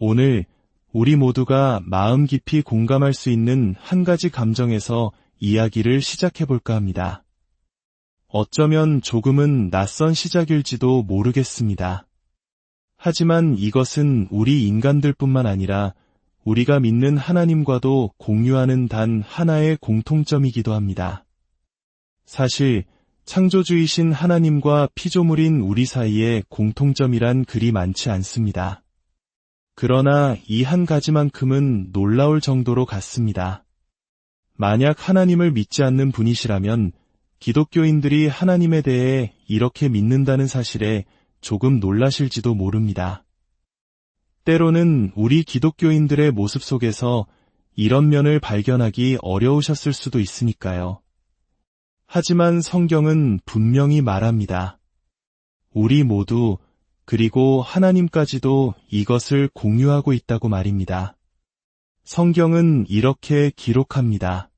오늘 우리 모두가 마음 깊이 공감할 수 있는 한 가지 감정에서 이야기를 시작해 볼까 합니다. 어쩌면 조금은 낯선 시작일지도 모르겠습니다. 하지만 이것은 우리 인간들뿐만 아니라 우리가 믿는 하나님과도 공유하는 단 하나의 공통점이기도 합니다. 사실 창조주이신 하나님과 피조물인 우리 사이에 공통점이란 그리 많지 않습니다. 그러나 이 한 가지만큼은 놀라울 정도로 같습니다. 만약 하나님을 믿지 않는 분이시라면 기독교인들이 하나님에 대해 이렇게 믿는다는 사실에 조금 놀라실지도 모릅니다. 때로는 우리 기독교인들의 모습 속에서 이런 면을 발견하기 어려우셨을 수도 있으니까요. 하지만 성경은 분명히 말합니다. 우리 모두 그리고 하나님까지도 이것을 공유하고 있다고 말입니다. 성경은 이렇게 기록합니다.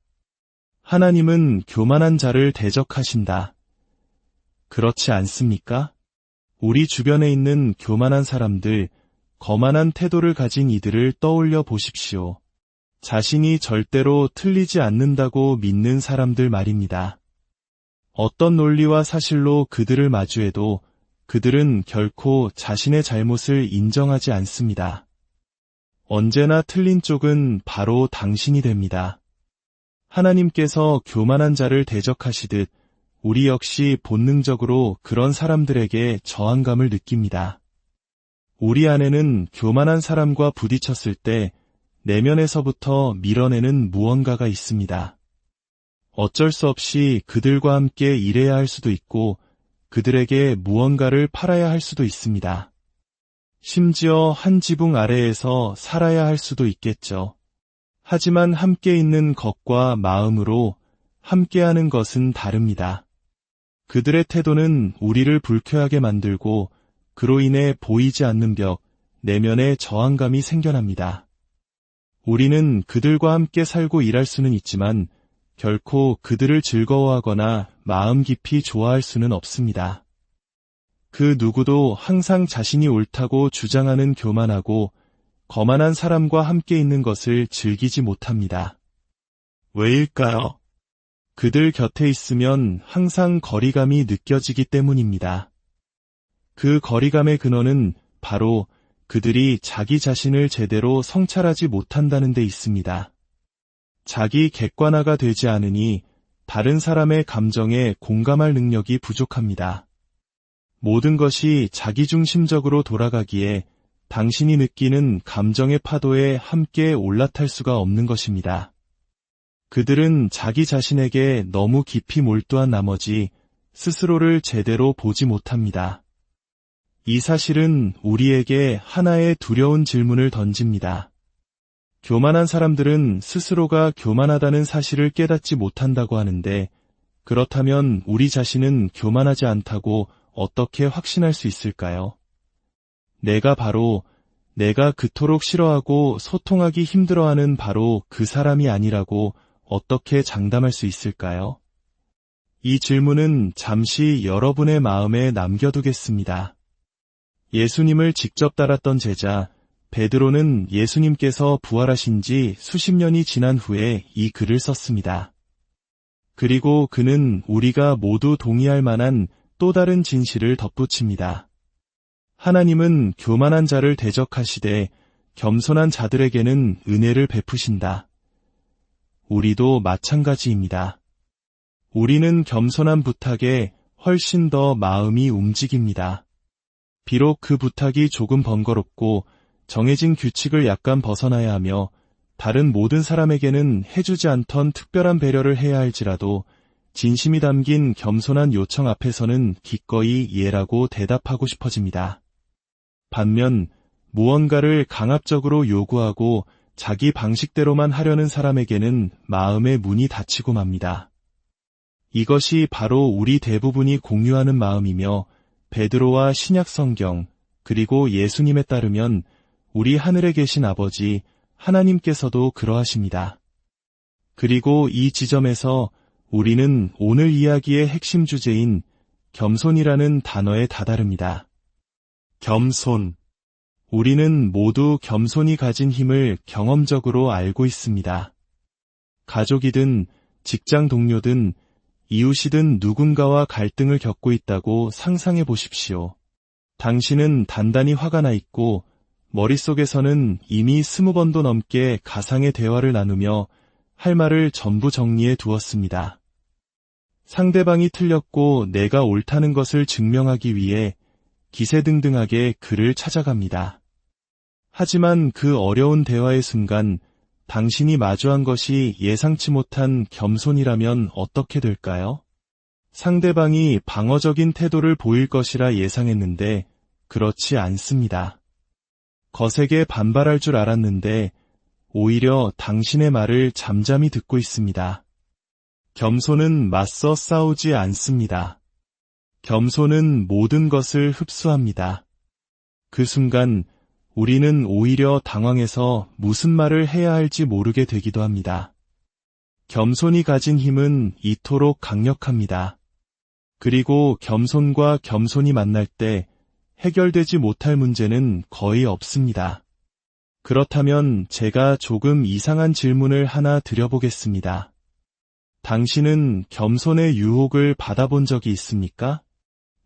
하나님은 교만한 자를 대적하신다. 그렇지 않습니까? 우리 주변에 있는 교만한 사람들, 거만한 태도를 가진 이들을 떠올려 보십시오. 자신이 절대로 틀리지 않는다고 믿는 사람들 말입니다. 어떤 논리와 사실로 그들을 마주해도 그들은 결코 자신의 잘못을 인정하지 않습니다. 언제나 틀린 쪽은 바로 당신이 됩니다. 하나님께서 교만한 자를 대적하시듯 우리 역시 본능적으로 그런 사람들에게 저항감을 느낍니다. 우리 안에는 교만한 사람과 부딪혔을 때 내면에서부터 밀어내는 무언가가 있습니다. 어쩔 수 없이 그들과 함께 일해야 할 수도 있고 그들에게 무언가를 팔아야 할 수도 있습니다. 심지어 한 지붕 아래에서 살아야 할 수도 있겠죠. 하지만 함께 있는 것과 마음으로 함께하는 것은 다릅니다. 그들의 태도는 우리를 불쾌하게 만들고 그로 인해 보이지 않는 벽, 내면에 저항감이 생겨납니다. 우리는 그들과 함께 살고 일할 수는 있지만 결코 그들을 즐거워하거나 마음 깊이 좋아할 수는 없습니다. 그 누구도 항상 자신이 옳다고 주장하는 교만하고 거만한 사람과 함께 있는 것을 즐기지 못합니다. 왜일까요? 그들 곁에 있으면 항상 거리감이 느껴지기 때문입니다. 그 거리감의 근원은 바로 그들이 자기 자신을 제대로 성찰하지 못한다는 데 있습니다. 자기 객관화가 되지 않으니 다른 사람의 감정에 공감할 능력이 부족합니다. 모든 것이 자기중심적으로 돌아가기에 당신이 느끼는 감정의 파도에 함께 올라탈 수가 없는 것입니다. 그들은 자기 자신에게 너무 깊이 몰두한 나머지 스스로를 제대로 보지 못합니다. 이 사실은 우리에게 하나의 두려운 질문을 던집니다. 교만한 사람들은 스스로가 교만하다는 사실을 깨닫지 못한다고 하는데 그렇다면 우리 자신은 교만하지 않다고 어떻게 확신할 수 있을까요? 내가 그토록 싫어하고 소통하기 힘들어하는 바로 그 사람이 아니라고 어떻게 장담할 수 있을까요? 이 질문은 잠시 여러분의 마음에 남겨두겠습니다. 예수님을 직접 따랐던 제자 베드로는 예수님께서 부활하신 지 수십 년이 지난 후에 이 글을 썼습니다. 그리고 그는 우리가 모두 동의할 만한 또 다른 진실을 덧붙입니다. 하나님은 교만한 자를 대적하시되 겸손한 자들에게는 은혜를 베푸신다. 우리도 마찬가지입니다. 우리는 겸손한 부탁에 훨씬 더 마음이 움직입니다. 비록 그 부탁이 조금 번거롭고 정해진 규칙을 약간 벗어나야 하며 다른 모든 사람에게는 해주지 않던 특별한 배려를 해야 할지라도 진심이 담긴 겸손한 요청 앞에서는 기꺼이 예라고 대답하고 싶어집니다. 반면 무언가를 강압적으로 요구하고 자기 방식대로만 하려는 사람에게는 마음의 문이 닫히고 맙니다. 이것이 바로 우리 대부분이 공유하는 마음이며 베드로와 신약성경 그리고 예수님에 따르면 우리 하늘에 계신 아버지 하나님께서도 그러하십니다. 그리고 이 지점에서 우리는 오늘 이야기의 핵심 주제인 겸손이라는 단어에 다다릅니다. 겸손. 우리는 모두 겸손이 가진 힘을 경험적으로 알고 있습니다. 가족이든 직장 동료든 이웃이든 누군가와 갈등을 겪고 있다고 상상해 보십시오. 당신은 단단히 화가 나 있고 머릿속에서는 이미 20번도 넘게 가상의 대화를 나누며 할 말을 전부 정리해 두었습니다. 상대방이 틀렸고 내가 옳다는 것을 증명하기 위해 기세등등하게 그를 찾아갑니다. 하지만 그 어려운 대화의 순간 당신이 마주한 것이 예상치 못한 겸손이라면 어떻게 될까요? 상대방이 방어적인 태도를 보일 것이라 예상했는데 그렇지 않습니다. 거세게 반발할 줄 알았는데 오히려 당신의 말을 잠잠히 듣고 있습니다. 겸손은 맞서 싸우지 않습니다. 겸손은 모든 것을 흡수합니다. 그 순간 우리는 오히려 당황해서 무슨 말을 해야 할지 모르게 되기도 합니다. 겸손이 가진 힘은 이토록 강력합니다. 그리고 겸손과 겸손이 만날 때 해결되지 못할 문제는 거의 없습니다. 그렇다면 제가 조금 이상한 질문을 하나 드려보겠습니다. 당신은 겸손의 유혹을 받아본 적이 있습니까?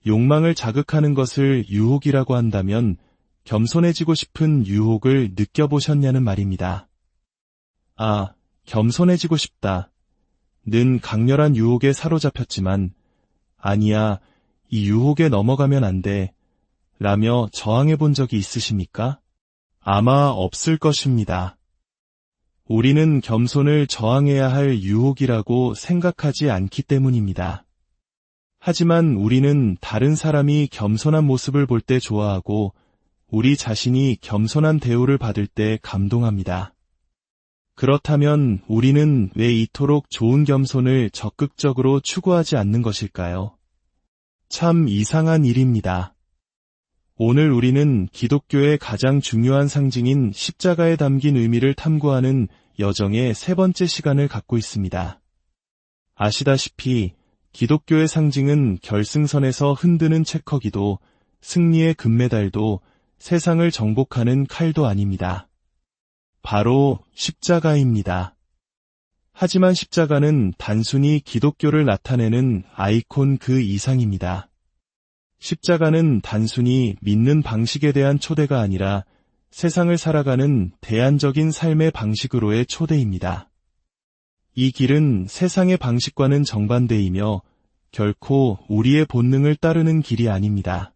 욕망을 자극하는 것을 유혹이라고 한다면 겸손해지고 싶은 유혹을 느껴보셨냐는 말입니다. 아, 겸손해지고 싶다. 는 강렬한 유혹에 사로잡혔지만 아니야, 이 유혹에 넘어가면 안 돼. 라며 저항해 본 적이 있으십니까? 아마 없을 것입니다. 우리는 겸손을 저항해야 할 유혹이라고 생각하지 않기 때문입니다. 하지만 우리는 다른 사람이 겸손한 모습을 볼 때 좋아하고 우리 자신이 겸손한 대우를 받을 때 감동합니다. 그렇다면 우리는 왜 이토록 좋은 겸손을 적극적으로 추구하지 않는 것일까요? 참 이상한 일입니다. 오늘 우리는 기독교의 가장 중요한 상징인 십자가에 담긴 의미를 탐구하는 여정의 세 번째 시간을 갖고 있습니다. 아시다시피 기독교의 상징은 결승선에서 흔드는 체커기도 승리의 금메달도 세상을 정복하는 칼도 아닙니다. 바로 십자가입니다. 하지만 십자가는 단순히 기독교를 나타내는 아이콘 그 이상입니다. 십자가는 단순히 믿는 방식에 대한 초대가 아니라 세상을 살아가는 대안적인 삶의 방식으로의 초대입니다. 이 길은 세상의 방식과는 정반대이며 결코 우리의 본능을 따르는 길이 아닙니다.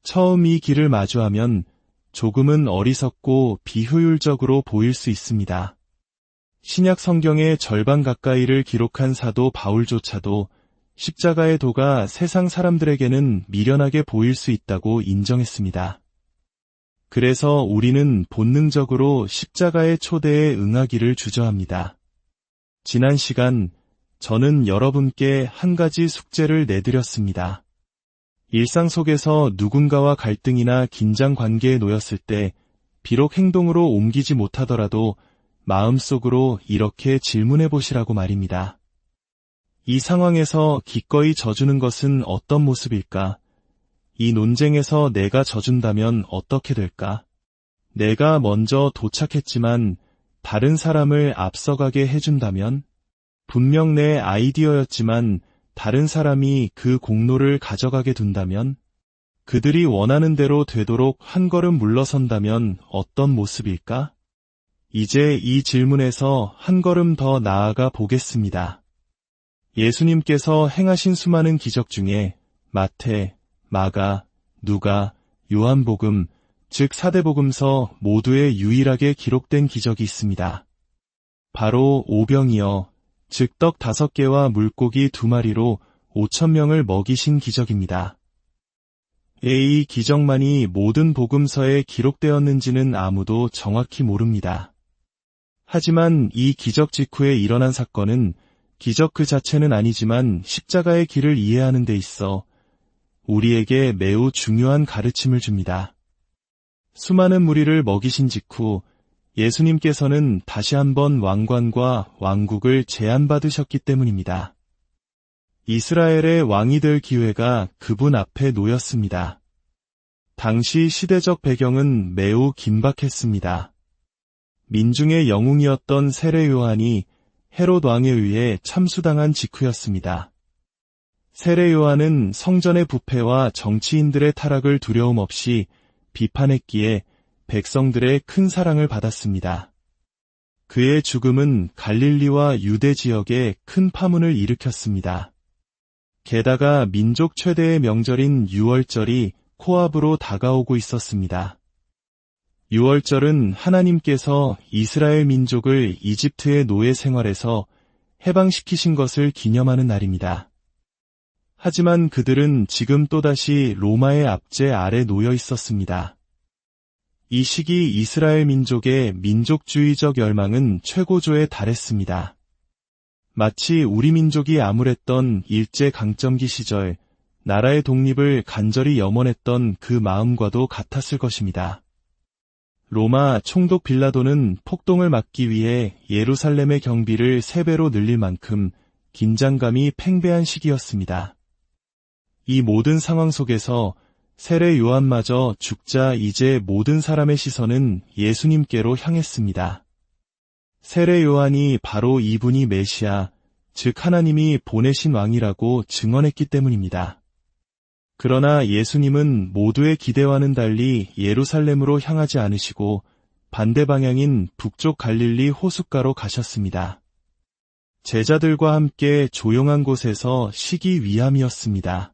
처음 이 길을 마주하면 조금은 어리석고 비효율적으로 보일 수 있습니다. 신약 성경의 절반 가까이를 기록한 사도 바울조차도 십자가의 도가 세상 사람들에게는 미련하게 보일 수 있다고 인정했습니다. 그래서 우리는 본능적으로 십자가의 초대에 응하기를 주저합니다. 지난 시간 저는 여러분께 한 가지 숙제를 내드렸습니다. 일상 속에서 누군가와 갈등이나 긴장 관계에 놓였을 때 비록 행동으로 옮기지 못하더라도 마음속으로 이렇게 질문해 보시라고 말입니다. 이 상황에서 기꺼이 져주는 것은 어떤 모습일까? 이 논쟁에서 내가 져준다면 어떻게 될까? 내가 먼저 도착했지만 다른 사람을 앞서가게 해준다면? 분명 내 아이디어였지만 다른 사람이 그 공로를 가져가게 둔다면? 그들이 원하는 대로 되도록 한 걸음 물러선다면 어떤 모습일까? 이제 이 질문에서 한 걸음 더 나아가 보겠습니다. 예수님께서 행하신 수많은 기적 중에 마태, 마가, 누가, 요한복음, 즉 사대복음서 모두에 유일하게 기록된 기적이 있습니다. 바로 오병이어, 즉 떡 5개와 물고기 2마리로 5,000명을 먹이신 기적입니다. 이 기적만이 모든 복음서에 기록되었는지는 아무도 정확히 모릅니다. 하지만 이 기적 직후에 일어난 사건은 기적 그 자체는 아니지만 십자가의 길을 이해하는 데 있어 우리에게 매우 중요한 가르침을 줍니다. 수많은 무리를 먹이신 직후 예수님께서는 다시 한번 왕관과 왕국을 제안받으셨기 때문입니다. 이스라엘의 왕이 될 기회가 그분 앞에 놓였습니다. 당시 시대적 배경은 매우 긴박했습니다. 민중의 영웅이었던 세례 요한이 헤롯 왕에 의해 참수당한 직후였습니다. 세례 요한은 성전의 부패와 정치인들의 타락을 두려움 없이 비판했기에 백성들의 큰 사랑을 받았습니다. 그의 죽음은 갈릴리와 유대 지역에 큰 파문을 일으켰습니다. 게다가 민족 최대의 명절인 유월절이 코앞으로 다가오고 있었습니다. 유월절은 하나님께서 이스라엘 민족을 이집트의 노예 생활에서 해방시키신 것을 기념하는 날입니다. 하지만 그들은 지금 또다시 로마의 압제 아래 놓여 있었습니다. 이 시기 이스라엘 민족의 민족주의적 열망은 최고조에 달했습니다. 마치 우리 민족이 암울했던 일제강점기 시절 나라의 독립을 간절히 염원했던 그 마음과도 같았을 것입니다. 로마 총독 빌라도는 폭동을 막기 위해 예루살렘의 경비를 3배로 늘릴 만큼 긴장감이 팽배한 시기였습니다. 이 모든 상황 속에서 세례 요한마저 죽자 이제 모든 사람의 시선은 예수님께로 향했습니다. 세례 요한이 바로 이분이 메시아, 즉 하나님이 보내신 왕이라고 증언했기 때문입니다. 그러나 예수님은 모두의 기대와는 달리 예루살렘으로 향하지 않으시고 반대 방향인 북쪽 갈릴리 호숫가로 가셨습니다. 제자들과 함께 조용한 곳에서 쉬기 위함이었습니다.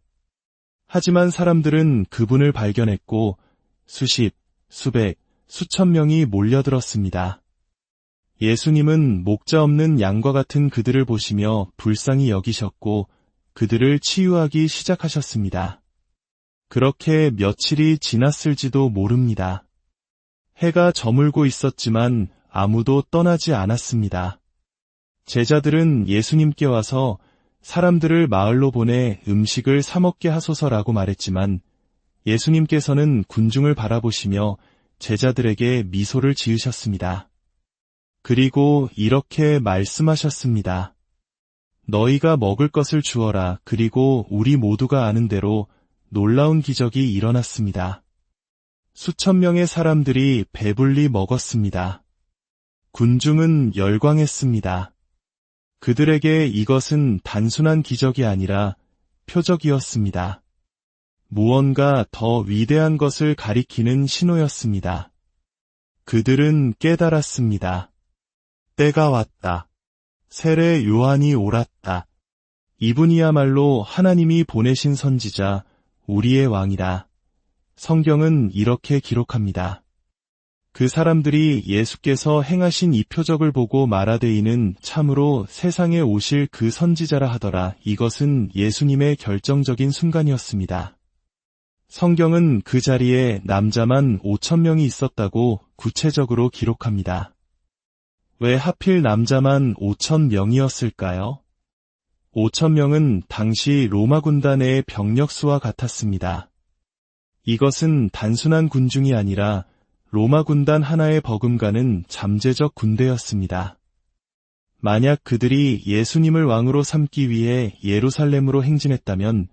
하지만 사람들은 그분을 발견했고 수십, 수백, 수천 명이 몰려들었습니다. 예수님은 목자 없는 양과 같은 그들을 보시며 불쌍히 여기셨고 그들을 치유하기 시작하셨습니다. 그렇게 며칠이 지났을지도 모릅니다. 해가 저물고 있었지만 아무도 떠나지 않았습니다. 제자들은 예수님께 와서 사람들을 마을로 보내 음식을 사 먹게 하소서라고 말했지만 예수님께서는 군중을 바라보시며 제자들에게 미소를 지으셨습니다. 그리고 이렇게 말씀하셨습니다. 너희가 먹을 것을 주어라. 그리고 우리 모두가 아는 대로 놀라운 기적이 일어났습니다. 수천 명의 사람들이 배불리 먹었습니다. 군중은 열광했습니다. 그들에게 이것은 단순한 기적이 아니라 표적이었습니다. 무언가 더 위대한 것을 가리키는 신호였습니다. 그들은 깨달았습니다. 때가 왔다. 세례 요한이 옳았다. 이분이야말로 하나님이 보내신 선지자, 우리의 왕이다. 성경은 이렇게 기록합니다. 그 사람들이 예수께서 행하신 이 표적을 보고 말하되 이는 참으로 세상에 오실 그 선지자라 하더라. 이것은 예수님의 결정적인 순간이었습니다. 성경은 그 자리에 남자만 5,000명이 있었다고 구체적으로 기록합니다. 왜 하필 남자만 5,000명이었을까요? 5,000명은 당시 로마 군단 내의 병력 수와 같았습니다. 이것은 단순한 군중이 아니라 로마 군단 하나에 버금가는 잠재적 군대였습니다. 만약 그들이 예수님을 왕으로 삼기 위해 예루살렘으로 행진했다면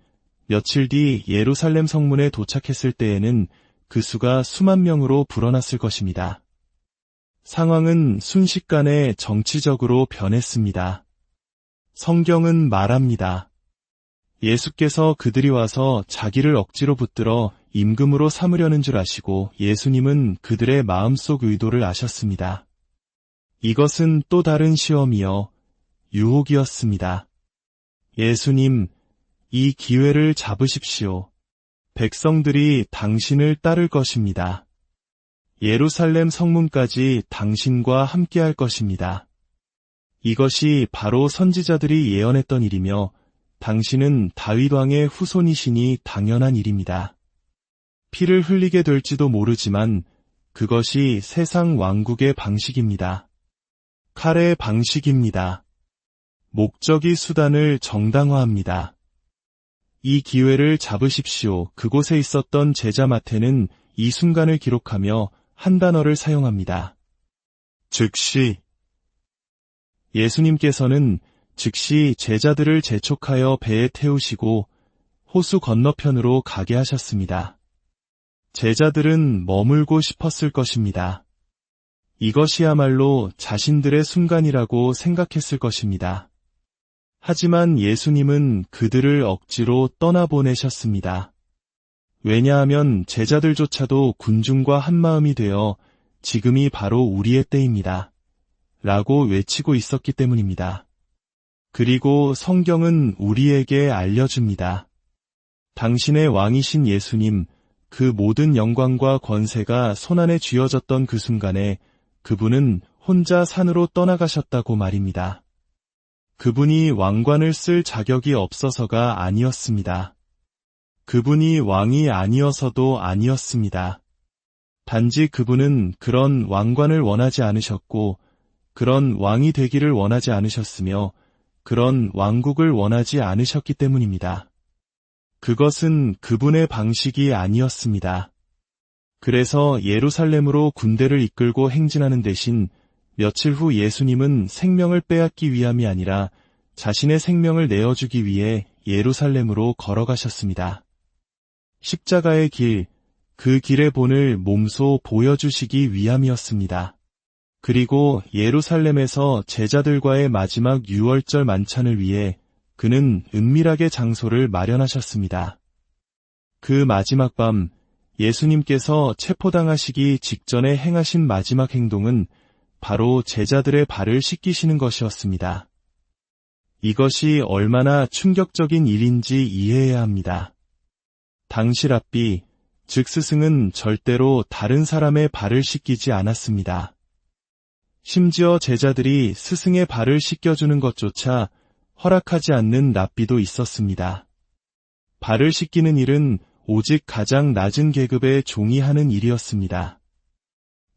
며칠 뒤 예루살렘 성문에 도착했을 때에는 그 수가 수만 명으로 불어났을 것입니다. 상황은 순식간에 정치적으로 변했습니다. 성경은 말합니다. 예수께서 그들이 와서 자기를 억지로 붙들어 임금으로 삼으려는 줄 아시고 예수님은 그들의 마음속 의도를 아셨습니다. 이것은 또 다른 시험이요, 유혹이었습니다. 예수님, 이 기회를 잡으십시오. 백성들이 당신을 따를 것입니다. 예루살렘 성문까지 당신과 함께할 것입니다. 이것이 바로 선지자들이 예언했던 일이며 당신은 다윗 왕의 후손이시니 당연한 일입니다. 피를 흘리게 될지도 모르지만 그것이 세상 왕국의 방식입니다. 칼의 방식입니다. 목적이 수단을 정당화합니다. 이 기회를 잡으십시오. 그곳에 있었던 제자 마태는 이 순간을 기록하며 한 단어를 사용합니다. 즉시. 예수님께서는 즉시 제자들을 재촉하여 배에 태우시고 호수 건너편으로 가게 하셨습니다. 제자들은 머물고 싶었을 것입니다. 이것이야말로 자신들의 순간이라고 생각했을 것입니다. 하지만 예수님은 그들을 억지로 떠나보내셨습니다. 왜냐하면 제자들조차도 군중과 한마음이 되어 지금이 바로 우리의 때입니다. 라고 외치고 있었기 때문입니다. 그리고 성경은 우리에게 알려줍니다. 당신의 왕이신 예수님, 그 모든 영광과 권세가 손안에 쥐어졌던 그 순간에 그분은 혼자 산으로 떠나가셨다고 말입니다. 그분이 왕관을 쓸 자격이 없어서가 아니었습니다. 그분이 왕이 아니어서도 아니었습니다. 단지 그분은 그런 왕관을 원하지 않으셨고, 그런 왕이 되기를 원하지 않으셨으며, 그런 왕국을 원하지 않으셨기 때문입니다. 그것은 그분의 방식이 아니었습니다. 그래서 예루살렘으로 군대를 이끌고 행진하는 대신 며칠 후 예수님은 생명을 빼앗기 위함이 아니라 자신의 생명을 내어주기 위해 예루살렘으로 걸어가셨습니다. 십자가의 길, 그 길의 본을 몸소 보여주시기 위함이었습니다. 그리고 예루살렘에서 제자들과의 마지막 유월절 만찬을 위해 그는 은밀하게 장소를 마련하셨습니다. 그 마지막 밤, 예수님께서 체포당하시기 직전에 행하신 마지막 행동은 바로 제자들의 발을 씻기시는 것이었습니다. 이것이 얼마나 충격적인 일인지 이해해야 합니다. 당시 랍비, 즉 스승은 절대로 다른 사람의 발을 씻기지 않았습니다. 심지어 제자들이 스승의 발을 씻겨주는 것조차 허락하지 않는 랍비도 있었습니다. 발을 씻기는 일은 오직 가장 낮은 계급의 종이 하는 일이었습니다.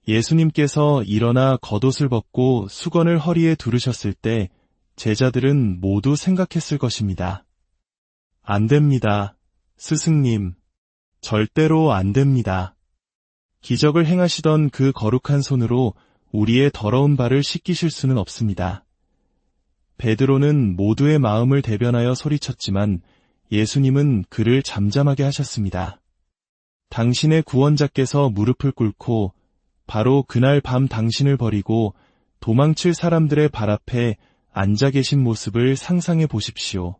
예수님께서 일어나 겉옷을 벗고 수건을 허리에 두르셨을 때 제자들은 모두 생각했을 것입니다. 안 됩니다, 스승님. 절대로 안 됩니다. 기적을 행하시던 그 거룩한 손으로 우리의 더러운 발을 씻기실 수는 없습니다. 베드로는 모두의 마음을 대변하여 소리쳤지만 예수님은 그를 잠잠하게 하셨습니다. 당신의 구원자께서 무릎을 꿇고 바로 그날 밤 당신을 버리고 도망칠 사람들의 발 앞에 앉아 계신 모습을 상상해 보십시오.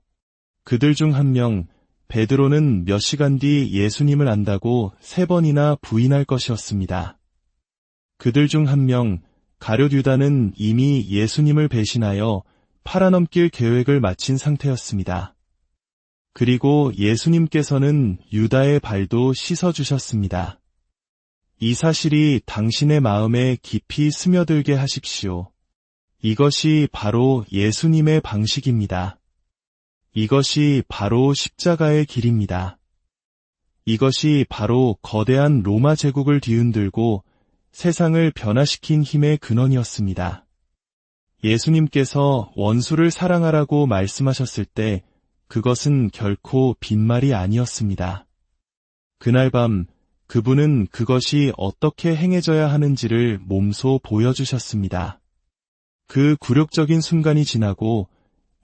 그들 중 한 명, 베드로는 몇 시간 뒤 예수님을 안다고 3번이나 부인할 것이었습니다. 그들 중 한 명, 가룟 유다는 이미 예수님을 배신하여 팔아넘길 계획을 마친 상태였습니다. 그리고 예수님께서는 유다의 발도 씻어주셨습니다. 이 사실이 당신의 마음에 깊이 스며들게 하십시오. 이것이 바로 예수님의 방식입니다. 이것이 바로 십자가의 길입니다. 이것이 바로 거대한 로마 제국을 뒤흔들고 세상을 변화시킨 힘의 근원이었습니다. 예수님께서 원수를 사랑하라고 말씀하셨을 때 그것은 결코 빈말이 아니었습니다. 그날 밤 그분은 그것이 어떻게 행해져야 하는지를 몸소 보여주셨습니다. 그 굴욕적인 순간이 지나고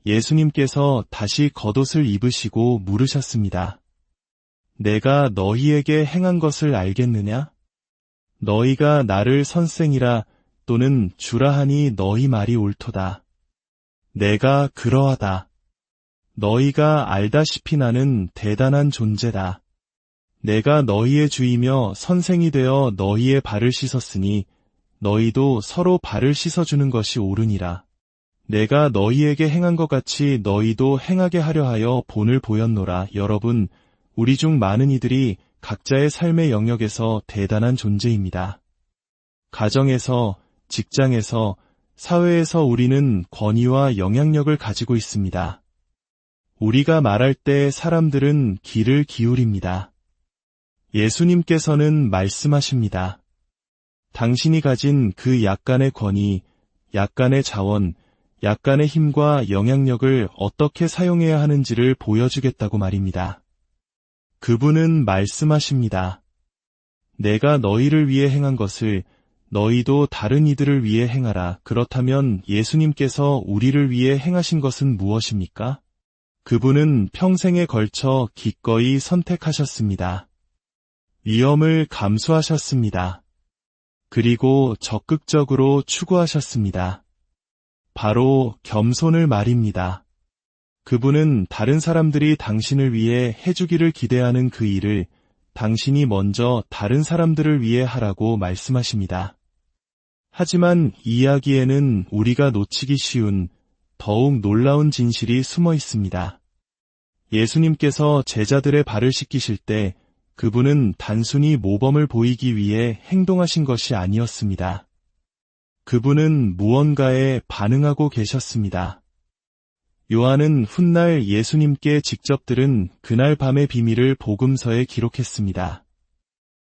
예수님께서 다시 겉옷을 입으시고 물으셨습니다. 내가 너희에게 행한 것을 알겠느냐? 너희가 나를 선생이라 또는 주라 하니 너희 말이 옳도다. 내가 그러하다. 너희가 알다시피 나는 대단한 존재다. 내가 너희의 주이며 선생이 되어 너희의 발을 씻었으니 너희도 서로 발을 씻어주는 것이 옳으니라. 내가 너희에게 행한 것 같이 너희도 행하게 하려 하여 본을 보였노라. 여러분, 우리 중 많은 이들이 각자의 삶의 영역에서 대단한 존재입니다. 가정에서, 직장에서, 사회에서 우리는 권위와 영향력을 가지고 있습니다. 우리가 말할 때 사람들은 귀를 기울입니다. 예수님께서는 말씀하십니다. 당신이 가진 그 약간의 권위, 약간의 자원, 약간의 힘과 영향력을 어떻게 사용해야 하는지를 보여주겠다고 말입니다. 그분은 말씀하십니다. 내가 너희를 위해 행한 것을 너희도 다른 이들을 위해 행하라. 그렇다면 예수님께서 우리를 위해 행하신 것은 무엇입니까? 그분은 평생에 걸쳐 기꺼이 선택하셨습니다. 위험을 감수하셨습니다. 그리고 적극적으로 추구하셨습니다. 바로 겸손을 말입니다. 그분은 다른 사람들이 당신을 위해 해주기를 기대하는 그 일을 당신이 먼저 다른 사람들을 위해 하라고 말씀하십니다. 하지만 이 이야기에는 우리가 놓치기 쉬운 더욱 놀라운 진실이 숨어 있습니다. 예수님께서 제자들의 발을 씻기실 때 그분은 단순히 모범을 보이기 위해 행동하신 것이 아니었습니다. 그분은 무언가에 반응하고 계셨습니다. 요한은 훗날 예수님께 직접 들은 그날 밤의 비밀을 복음서에 기록했습니다.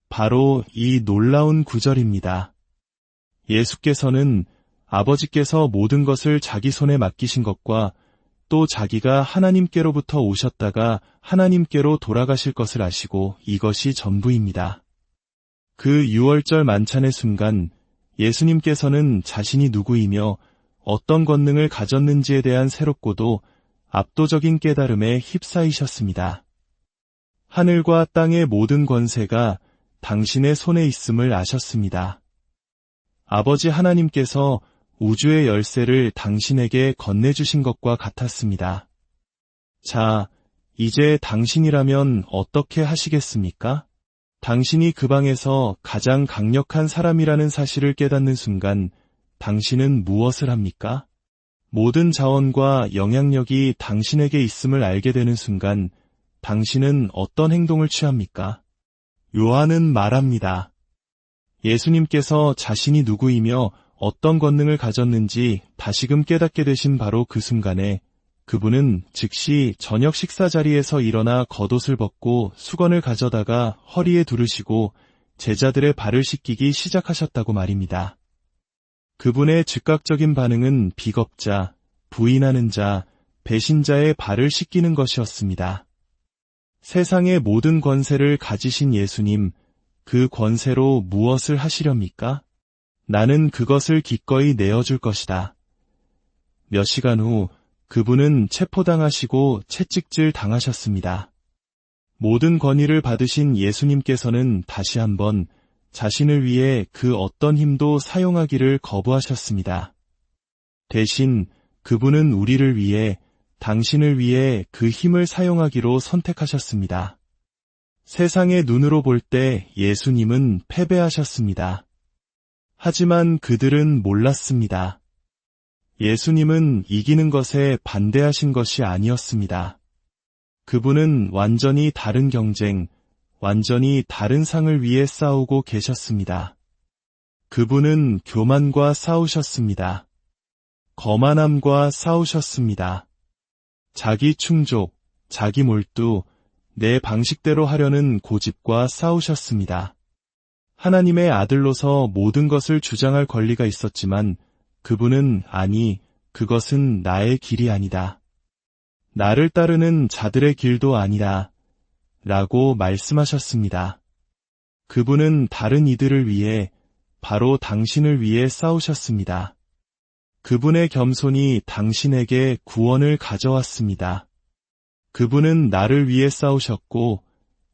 바로 이 놀라운 구절입니다. 예수께서는 아버지께서 모든 것을 자기 손에 맡기신 것과 또 자기가 하나님께로부터 오셨다가 하나님께로 돌아가실 것을 아시고 이것이 전부입니다. 그 유월절 만찬의 순간 예수님께서는 자신이 누구이며 어떤 권능을 가졌는지에 대한 새롭고도 압도적인 깨달음에 휩싸이셨습니다. 하늘과 땅의 모든 권세가 당신의 손에 있음을 아셨습니다. 아버지 하나님께서 우주의 열쇠를 당신에게 건네주신 것과 같았습니다. 자, 이제 당신이라면 어떻게 하시겠습니까? 당신이 그 방에서 가장 강력한 사람이라는 사실을 깨닫는 순간 당신은 무엇을 합니까? 모든 자원과 영향력이 당신에게 있음을 알게 되는 순간 당신은 어떤 행동을 취합니까? 요한은 말합니다. 예수님께서 자신이 누구이며 어떤 권능을 가졌는지 다시금 깨닫게 되신 바로 그 순간에 그분은 즉시 저녁 식사 자리에서 일어나 겉옷을 벗고 수건을 가져다가 허리에 두르시고 제자들의 발을 씻기기 시작하셨다고 말입니다. 그분의 즉각적인 반응은 비겁자, 부인하는 자, 배신자의 발을 씻기는 것이었습니다. 세상의 모든 권세를 가지신 예수님, 그 권세로 무엇을 하시렵니까? 나는 그것을 기꺼이 내어줄 것이다. 몇 시간 후 그분은 체포당하시고 채찍질 당하셨습니다. 모든 권위를 받으신 예수님께서는 다시 한번 자신을 위해 그 어떤 힘도 사용하기를 거부하셨습니다. 대신 그분은 우리를 위해, 당신을 위해 그 힘을 사용하기로 선택하셨습니다. 세상의 눈으로 볼 때 예수님은 패배하셨습니다. 하지만 그들은 몰랐습니다. 예수님은 이기는 것에 반대하신 것이 아니었습니다. 그분은 완전히 다른 경쟁, 완전히 다른 상을 위해 싸우고 계셨습니다. 그분은 교만과 싸우셨습니다. 거만함과 싸우셨습니다. 자기 충족, 자기 몰두, 내 방식대로 하려는 고집과 싸우셨습니다. 하나님의 아들로서 모든 것을 주장할 권리가 있었지만 그분은 아니, 그것은 나의 길이 아니다. 나를 따르는 자들의 길도 아니라 라고 말씀하셨습니다. 그분은 다른 이들을 위해, 바로 당신을 위해 싸우셨습니다. 그분의 겸손이 당신에게 구원을 가져왔습니다. 그분은 나를 위해 싸우셨고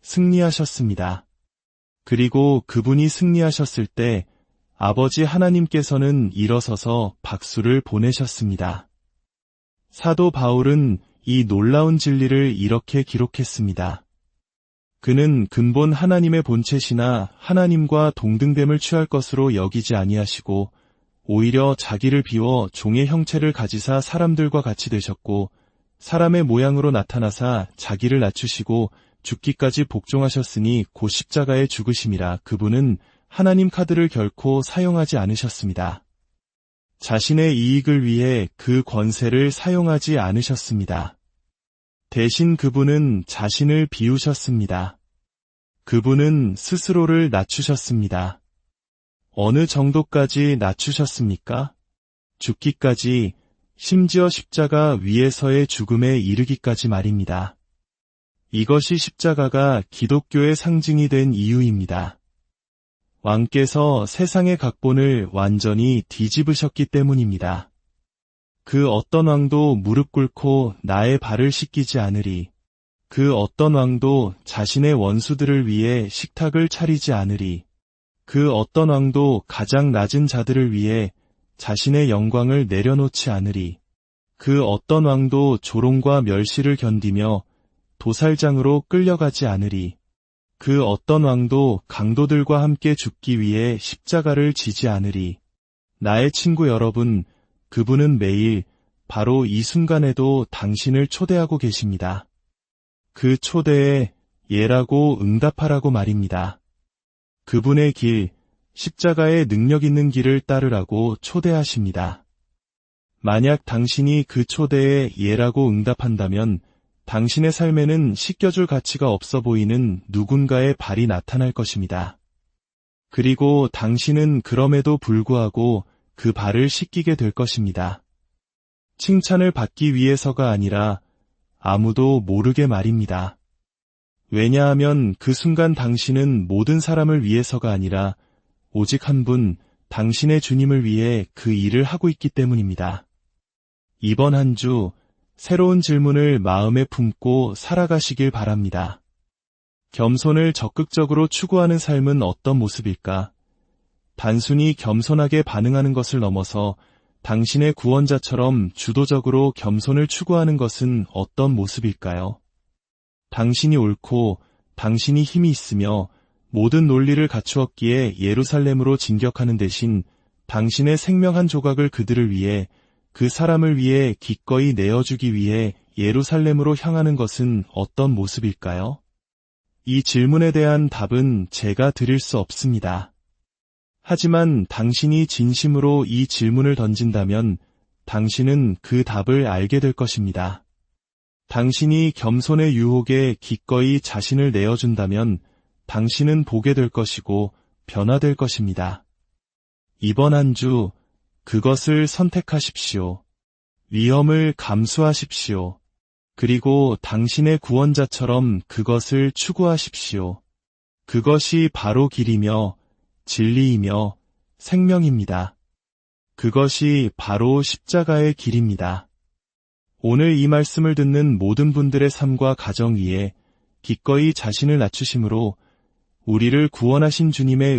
승리하셨습니다. 그리고 그분이 승리하셨을 때 아버지 하나님께서는 일어서서 박수를 보내셨습니다. 사도 바울은 이 놀라운 진리를 이렇게 기록했습니다. 그는 근본 하나님의 본체시나 하나님과 동등됨을 취할 것으로 여기지 아니하시고 오히려 자기를 비워 종의 형체를 가지사 사람들과 같이 되셨고 사람의 모양으로 나타나사 자기를 낮추시고 죽기까지 복종하셨으니 곧 십자가에 죽으심이라. 그분은 하나님 카드를 결코 사용하지 않으셨습니다. 자신의 이익을 위해 그 권세를 사용하지 않으셨습니다. 대신 그분은 자신을 비우셨습니다. 그분은 스스로를 낮추셨습니다. 어느 정도까지 낮추셨습니까? 죽기까지, 심지어 십자가 위에서의 죽음에 이르기까지 말입니다. 이것이 십자가가 기독교의 상징이 된 이유입니다. 왕께서 세상의 각본을 완전히 뒤집으셨기 때문입니다. 그 어떤 왕도 무릎 꿇고 나의 발을 씻기지 않으리. 그 어떤 왕도 자신의 원수들을 위해 식탁을 차리지 않으리. 그 어떤 왕도 가장 낮은 자들을 위해 자신의 영광을 내려놓지 않으리. 그 어떤 왕도 조롱과 멸시를 견디며 도살장으로 끌려가지 않으리. 그 어떤 왕도 강도들과 함께 죽기 위해 십자가를 지지 않으리. 나의 친구 여러분, 그분은 매일 바로 이 순간에도 당신을 초대하고 계십니다. 그 초대에 예라고 응답하라고 말입니다. 그분의 길, 십자가의 능력 있는 길을 따르라고 초대하십니다. 만약 당신이 그 초대에 예라고 응답한다면 당신의 삶에는 씻겨줄 가치가 없어 보이는 누군가의 발이 나타날 것입니다. 그리고 당신은 그럼에도 불구하고 그 발을 씻기게 될 것입니다. 칭찬을 받기 위해서가 아니라 아무도 모르게 말입니다. 왜냐하면 그 순간 당신은 모든 사람을 위해서가 아니라 오직 한 분, 당신의 주님을 위해 그 일을 하고 있기 때문입니다. 이번 한 주 새로운 질문을 마음에 품고 살아가시길 바랍니다. 겸손을 적극적으로 추구하는 삶은 어떤 모습일까? 단순히 겸손하게 반응하는 것을 넘어서 당신의 구원자처럼 주도적으로 겸손을 추구하는 것은 어떤 모습일까요? 당신이 옳고 당신이 힘이 있으며 모든 논리를 갖추었기에 예루살렘으로 진격하는 대신 당신의 생명 한 조각을 그들을 위해, 그 사람을 위해 기꺼이 내어주기 위해 예루살렘으로 향하는 것은 어떤 모습일까요? 이 질문에 대한 답은 제가 드릴 수 없습니다. 하지만 당신이 진심으로 이 질문을 던진다면 당신은 그 답을 알게 될 것입니다. 당신이 겸손의 유혹에 기꺼이 자신을 내어준다면 당신은 보게 될 것이고 변화될 것입니다. 이번 한 주 그것을 선택하십시오. 위험을 감수하십시오. 그리고 당신의 구원자처럼 그것을 추구하십시오. 그것이 바로 길이며 진리이며 생명입니다. 그것이 바로 십자가의 길입니다. 오늘 이 말씀을 듣는 모든 분들의 삶과 가정 위에 기꺼이 자신을 낮추심으로 우리를 구원하신 주님의